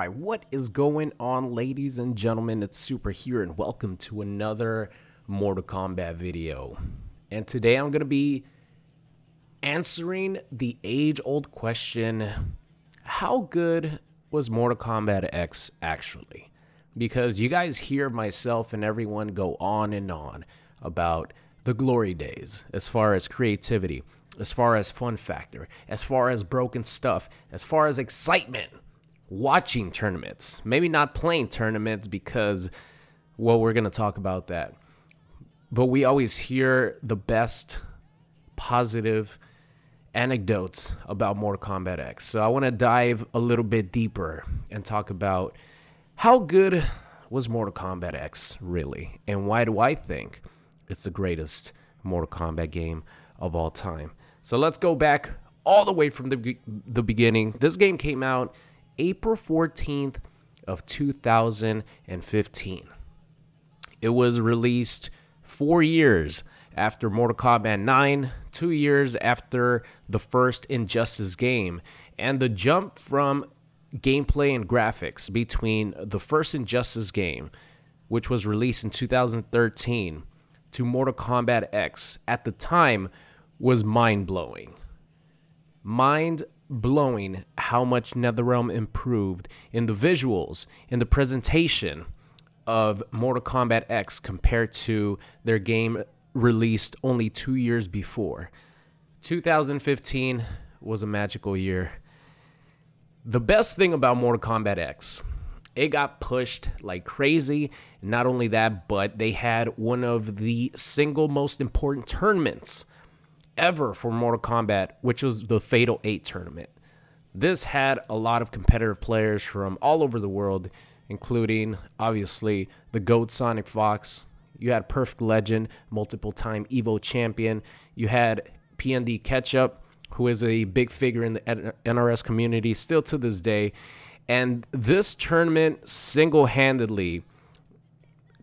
right, what is going on, ladies and gentlemen? It's Super here, and welcome to another Mortal Kombat video. And today I'm going to be answering the age-old question, how good was Mortal Kombat X actually? Because you guys hear myself and everyone go on and on about the glory days as far as creativity, as far as fun factor, as far as broken stuff, as far as excitement. Watching tournaments, maybe not playing tournaments because, well, we're going to talk about that. But we always hear the best positive anecdotes about Mortal Kombat X. So I want to dive a little bit deeper and talk about how good was Mortal Kombat X really, and why do I think it's the greatest Mortal Kombat game of all time. So let's go back all the way from the beginning. This game came out April 14th of 2015. It was released 4 years after Mortal Kombat 9, 2 years after the first Injustice game, and the jump from gameplay and graphics between the first Injustice game, which was released in 2013, to Mortal Kombat X at the time was mind-blowing. Mind-blowing how much NetherRealm improved in the visuals, in the presentation of Mortal Kombat X compared to their game released only 2 years before. 2015 was a magical year. The best thing about Mortal Kombat X, it got pushed like crazy. Not only that, but they had one of the single most important tournaments ever for Mortal Kombat, which was the Fatal 8 tournament. This had a lot of competitive players from all over the world, including, obviously, the GOAT Sonic Fox. You had Perfect Legend, multiple-time EVO champion. You had PND Ketchup, who is a big figure in the NRS community still to this day. And this tournament single-handedly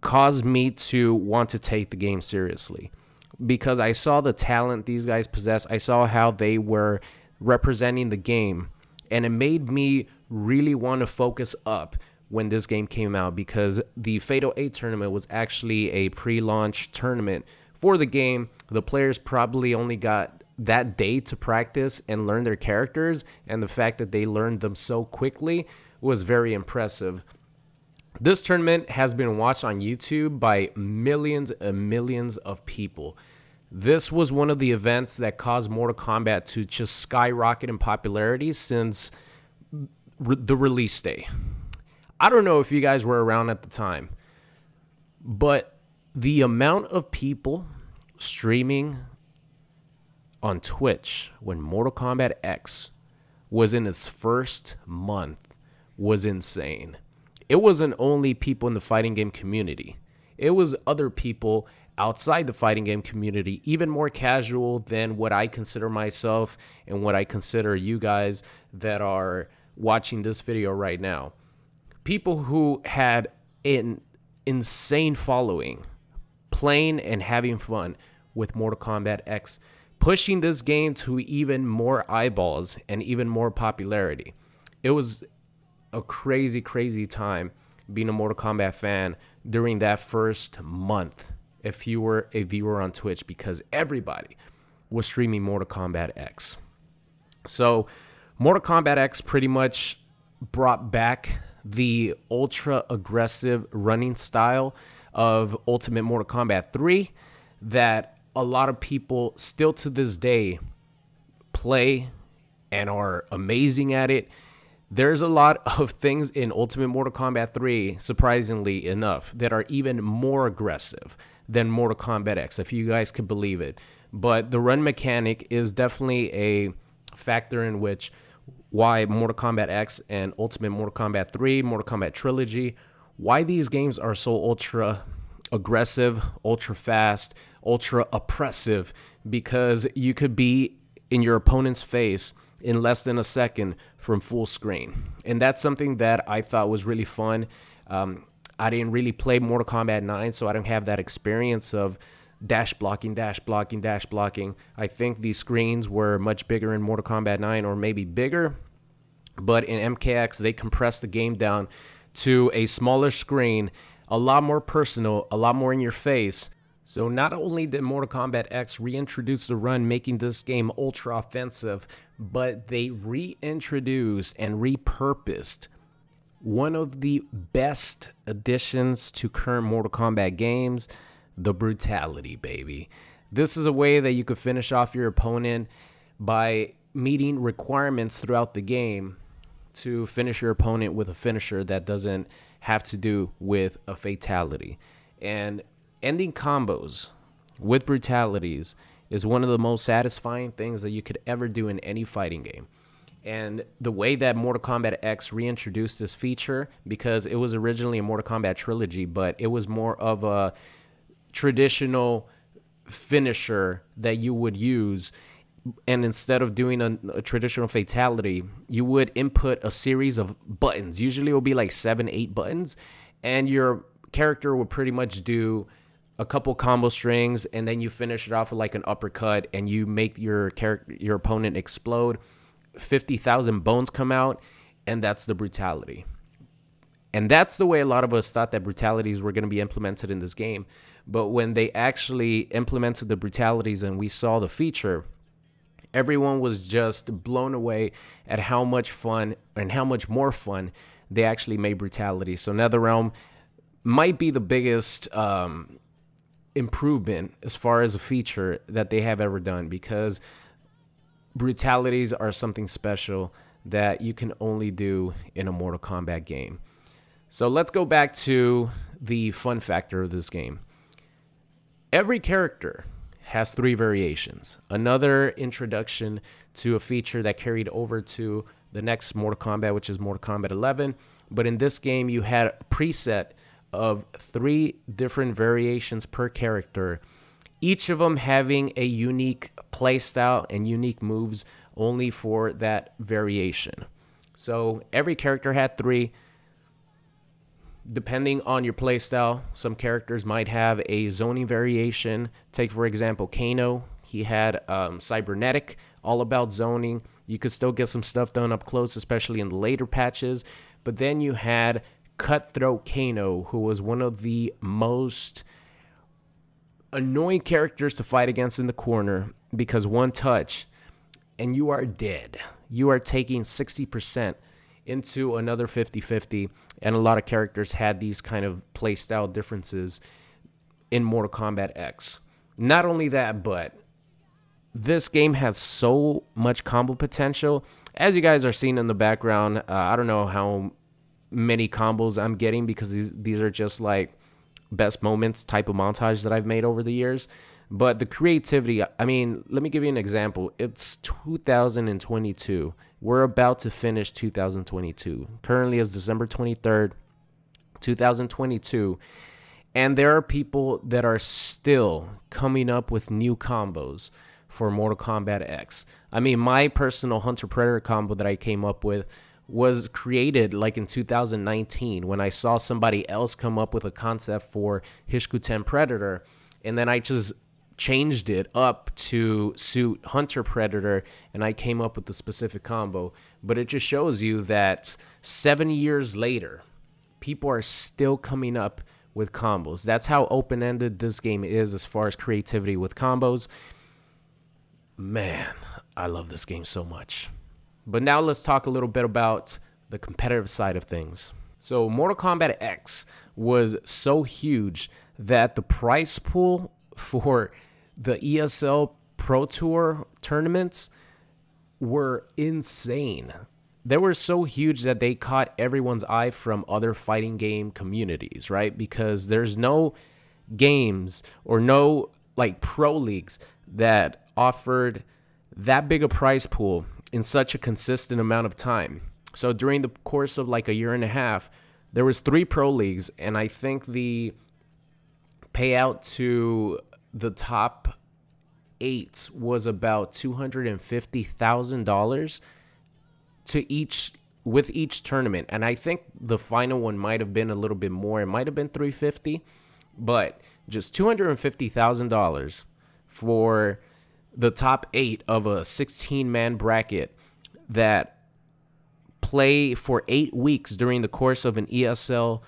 caused me to want to take the game seriously, because I saw the talent these guys possess. I saw how they were representing the game, and it made me really want to focus up when this game came out, because the Fatal 8 tournament was actually a pre-launch tournament for the game. The players probably only got that day to practice and learn their characters, and the fact that they learned them so quickly was very impressive. This tournament has been watched on YouTube by millions and millions of people. This was one of the events that caused Mortal Kombat to just skyrocket in popularity since the release day. I don't know if you guys were around at the time, but the amount of people streaming on Twitch when Mortal Kombat X was in its first month was insane. It wasn't only people in the fighting game community. It was other people outside the fighting game community, even more casual than what I consider myself and what I consider you guys that are watching this video right now. People who had an insane following, playing and having fun with Mortal Kombat X, pushing this game to even more eyeballs and even more popularity. It was a crazy, crazy time being a Mortal Kombat fan during that first month if you were a viewer on Twitch, because everybody was streaming Mortal Kombat X. So Mortal Kombat X pretty much brought back the ultra aggressive running style of Ultimate Mortal Kombat 3 that a lot of people still to this day play and are amazing at it. There's a lot of things in Ultimate Mortal Kombat 3, surprisingly enough, that are even more aggressive than Mortal Kombat X, if you guys could believe it. But the run mechanic is definitely a factor in which why Mortal Kombat X and Ultimate Mortal Kombat 3, Mortal Kombat Trilogy, why these games are so ultra aggressive, ultra fast, ultra oppressive, because you could be in your opponent's face in less than a second from full screen. And that's something that I thought was really fun. I didn't really play Mortal Kombat 9, so I don't have that experience of dash blocking, dash blocking, dash blocking. I think these screens were much bigger in Mortal Kombat 9, or maybe bigger. But in MKX, they compressed the game down to a smaller screen, a lot more personal, a lot more in your face. So not only did Mortal Kombat X reintroduce the run, making this game ultra offensive, but they reintroduced and repurposed one of the best additions to current Mortal Kombat games, the brutality, baby. This is a way that you could finish off your opponent by meeting requirements throughout the game to finish your opponent with a finisher that doesn't have to do with a fatality. And ending combos with brutalities is one of the most satisfying things that you could ever do in any fighting game. And the way that Mortal Kombat X reintroduced this feature, because it was originally a Mortal Kombat trilogy, but it was more of a traditional finisher that you would use. And instead of doing a traditional fatality, you would input a series of buttons. Usually it will be like 7, 8 buttons. And your character would pretty much do a couple combo strings, and then you finish it off with like an uppercut, and you make your opponent explode. 50,000 bones come out, and that's the brutality. And that's the way a lot of us thought that brutalities were going to be implemented in this game. But when they actually implemented the brutalities and we saw the feature, everyone was just blown away at how much fun and how much more fun they actually made brutality. So NetherRealm might be the biggest improvement as far as a feature that they have ever done, because brutalities are something special that you can only do in a Mortal Kombat game. So let's go back to the fun factor of this game. Every character has 3 variations. Another introduction to a feature that carried over to the next Mortal Kombat, which is Mortal Kombat 11. But in this game, you had a preset of 3 different variations per character, each of them having a unique playstyle and unique moves only for that variation. So every character had 3. Depending on your playstyle, some characters might have a zoning variation. Take, for example, Kano. He had cybernetic, all about zoning. You could still get some stuff done up close, especially in the later patches. But then you had Cutthroat Kano, who was one of the most annoying characters to fight against in the corner, because one touch and you are dead. You are taking 60% into another 50-50, and a lot of characters had these kind of playstyle differences in Mortal Kombat X. Not only that, but this game has so much combo potential. As you guys are seeing in the background, I don't know how many combos I'm getting, because these are just like best moments type of montage that I've made over the years. But the creativity, I mean, let me give you an example. It's 2022. We're about to finish 2022. Currently is December 23rd, 2022. And there are people that are still coming up with new combos for Mortal Kombat X. I mean, my personal Hunter Predator combo that I came up with was created like in 2019 when I saw somebody else come up with a concept for Hishkuten Predator, and then I just changed it up to suit Hunter Predator, and I came up with the specific combo. But it just shows you that 7 years later, people are still coming up with combos. That's how open-ended this game is as far as creativity with combos. Man, I love this game so much. But now let's talk a little bit about the competitive side of things. So Mortal Kombat X was so huge that the prize pool for the ESL Pro Tour tournaments were insane. They were so huge that they caught everyone's eye from other fighting game communities, right? Because there's no games or no like pro leagues that offered that big a prize pool in such a consistent amount of time. So during the course of like a year and a half, there was 3 pro leagues, and I think the payout to the top 8 was about $250,000 to each with each tournament. And I think the final one might have been a little bit more. It might have been $350, but just $250,000 for the top 8 of a 16-man bracket that play for 8 weeks during the course of an ESL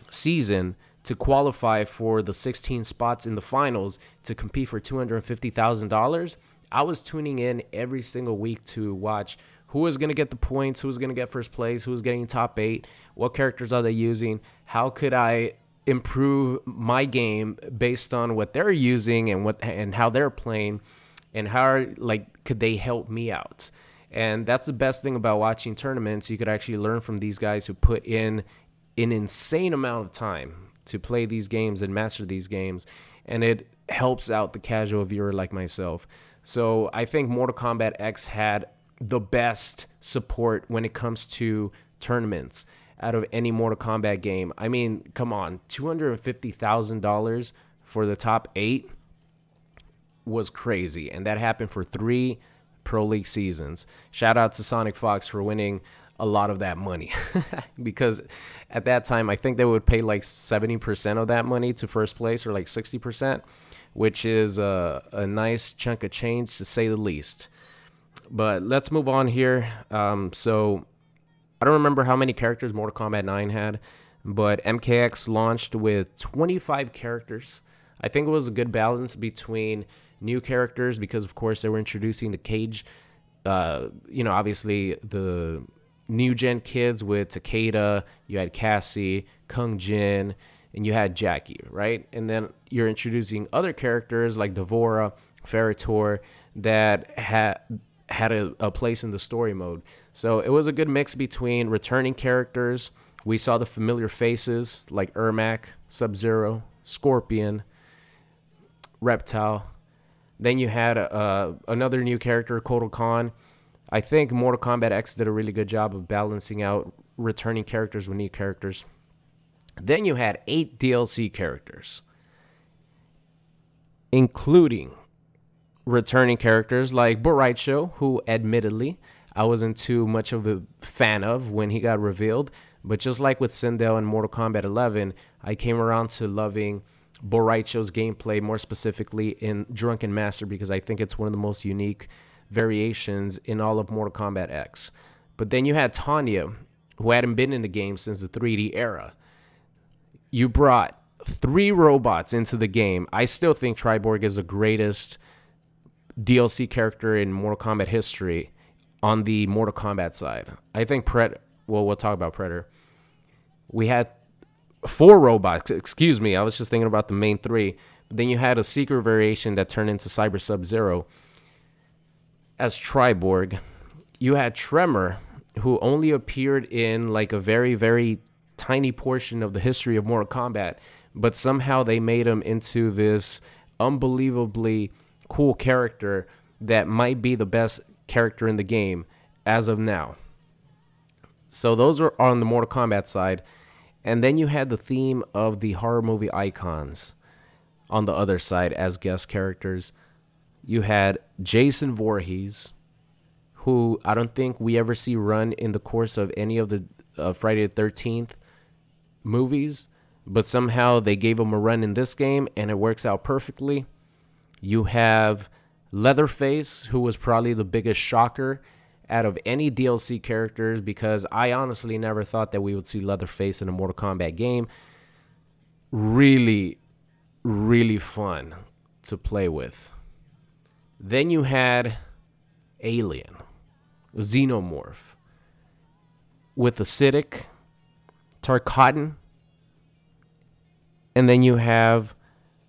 season to qualify for the 16 spots in the finals to compete for $250,000. I was tuning in every single week to watch who was going to get the points, who was going to get first place, who was getting top 8, what characters are they using, how could I improve my game based on what they're using and how they're playing, and how could they help me out. And that's the best thing about watching tournaments. You could actually learn from these guys who put in an insane amount of time to play these games and master these games, and it helps out the casual viewer like myself. So I think Mortal Kombat X had the best support when it comes to tournaments out of any Mortal Kombat game. I mean, come on, $250,000 for the top 8 was crazy, and that happened for 3 Pro League seasons. Shout out to Sonic Fox for winning a lot of that money because at that time I think they would pay like 70% of that money to first place, or like 60%, which is a nice chunk of change to say the least. But let's move on here. So I don't remember how many characters Mortal Kombat 9 had, but MKX launched with 25 characters. I think it was a good balance between new characters because, of course, they were introducing the Cage, obviously the new gen kids with Takeda, you had Cassie, Kung Jin, and you had Jackie, right? And then you're introducing other characters like Devora, Ferritor that had a place in the story mode. So it was a good mix between returning characters. We saw the familiar faces like Ermac, Sub-Zero, Scorpion, Reptile. Then you had another new character, Kotal Khan. I think Mortal Kombat X did a really good job of balancing out returning characters with new characters. Then you had 8 DLC characters, including returning characters like Boraicho, who admittedly I wasn't too much of a fan of when he got revealed. But just like with Sindel and Mortal Kombat 11, I came around to loving Boraicho's gameplay, more specifically in Drunken Master, because I think it's one of the most unique variations in all of Mortal Kombat X. But then you had Tanya, who hadn't been in the game since the 3D era. You brought 3 robots into the game. I still think Triborg is the greatest DLC character in Mortal Kombat history on the Mortal Kombat side. I think we'll talk about Predator. We had 4 robots, excuse me. I was just thinking about the main 3. But then you had a secret variation that turned into Cyber Sub-Zero as Triborg. You had Tremor, who only appeared in like a very, very tiny portion of the history of Mortal Kombat, but somehow they made him into this unbelievably cool character that might be the best character in the game as of now. So those are on the Mortal Kombat side. And then you had the theme of the horror movie icons on the other side as guest characters. You had Jason Voorhees, who I don't think we ever see run in the course of any of the Friday the 13th movies, but somehow they gave him a run in this game and it works out perfectly. You have Leatherface, who was probably the biggest shocker out of any DLC characters, because I honestly never thought that we would see Leatherface in a Mortal Kombat game. Really, really fun to play with. Then you had Alien, Xenomorph, with Acidic, Tarkatan, and then you have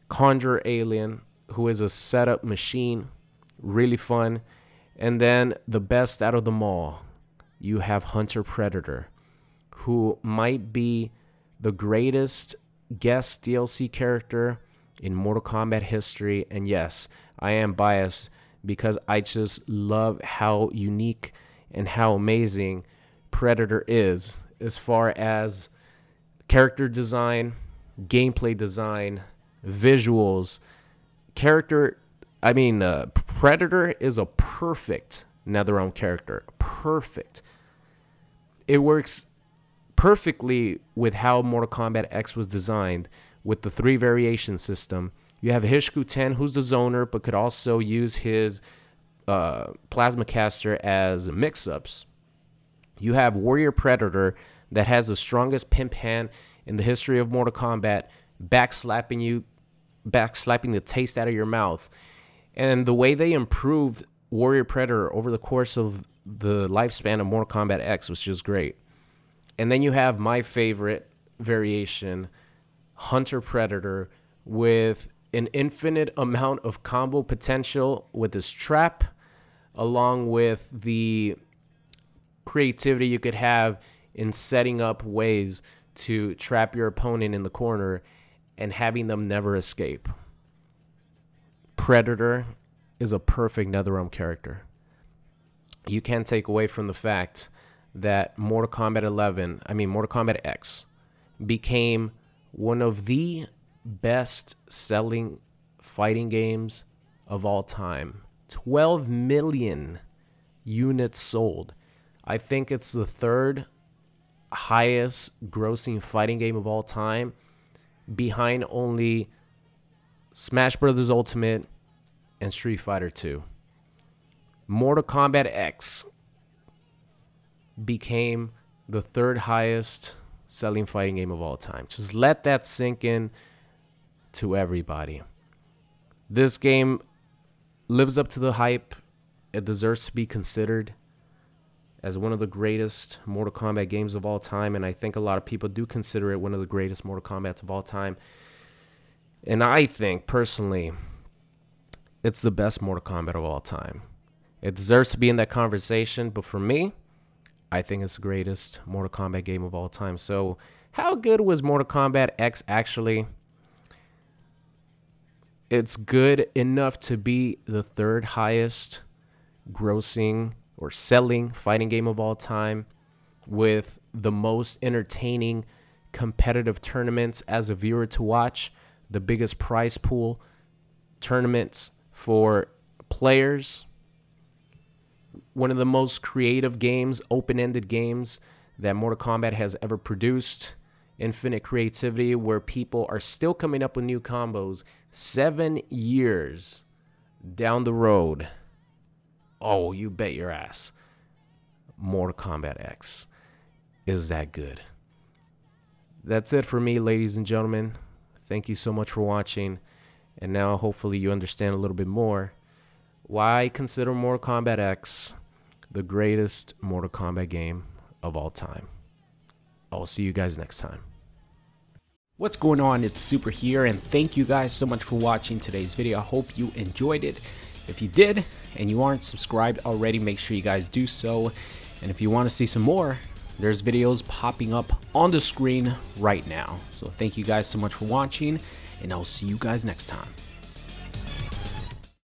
Conjure Alien, who is a setup machine, really fun. And then the best out of them all, you have Hunter Predator, who might be the greatest guest DLC character in Mortal Kombat history. And yes, I am biased because I just love how unique and how amazing Predator is as far as character design, gameplay design, visuals, Predator is a perfect NetherRealm character. Perfect. It works perfectly with how Mortal Kombat X was designed with the 3 variation system. You have Hishku 10, who's the zoner, but could also use his plasma caster as mix-ups. You have Warrior Predator that has the strongest pimp hand in the history of Mortal Kombat, backslapping the taste out of your mouth. And the way they improved Warrior Predator over the course of the lifespan of Mortal Kombat X was just great. And then you have my favorite variation, Hunter Predator, with an infinite amount of combo potential with his trap, along with the creativity you could have in setting up ways to trap your opponent in the corner and having them never escape. Predator is a perfect NetherRealm character. You can't take away from the fact that Mortal Kombat X became one of the best selling fighting games of all time. 12 million units sold. I think it's the third highest grossing fighting game of all time, behind only Smash Bros. Ultimate and Street Fighter 2. Mortal Kombat X became the third highest selling fighting game of all time. Just let that sink in to everybody. This game lives up to the hype. It deserves to be considered as one of the greatest Mortal Kombat games of all time, and I think a lot of people do consider it one of the greatest Mortal Kombats of all time. And I think, personally, it's the best Mortal Kombat of all time. It deserves to be in that conversation, but for me, I think it's the greatest Mortal Kombat game of all time. So, how good was Mortal Kombat X actually? It's good enough to be the third highest grossing or selling fighting game of all time, with the most entertaining competitive tournaments as a viewer to watch, the biggest prize pool tournaments for players, one of the most creative games, open-ended games that Mortal Kombat has ever produced, infinite creativity where people are still coming up with new combos 7 years down the road. Oh, you bet your ass Mortal Kombat X is that good. That's it for me, ladies and gentlemen. Thank you so much for watching. And now hopefully you understand a little bit more why I consider Mortal Kombat X the greatest Mortal Kombat game of all time. I'll see you guys next time. What's going on? It's Super here, and thank you guys so much for watching today's video. I hope you enjoyed it. If you did and you aren't subscribed already, make sure you guys do so. And if you want to see some more, there's videos popping up on the screen right now. So thank you guys so much for watching, and I'll see you guys next time.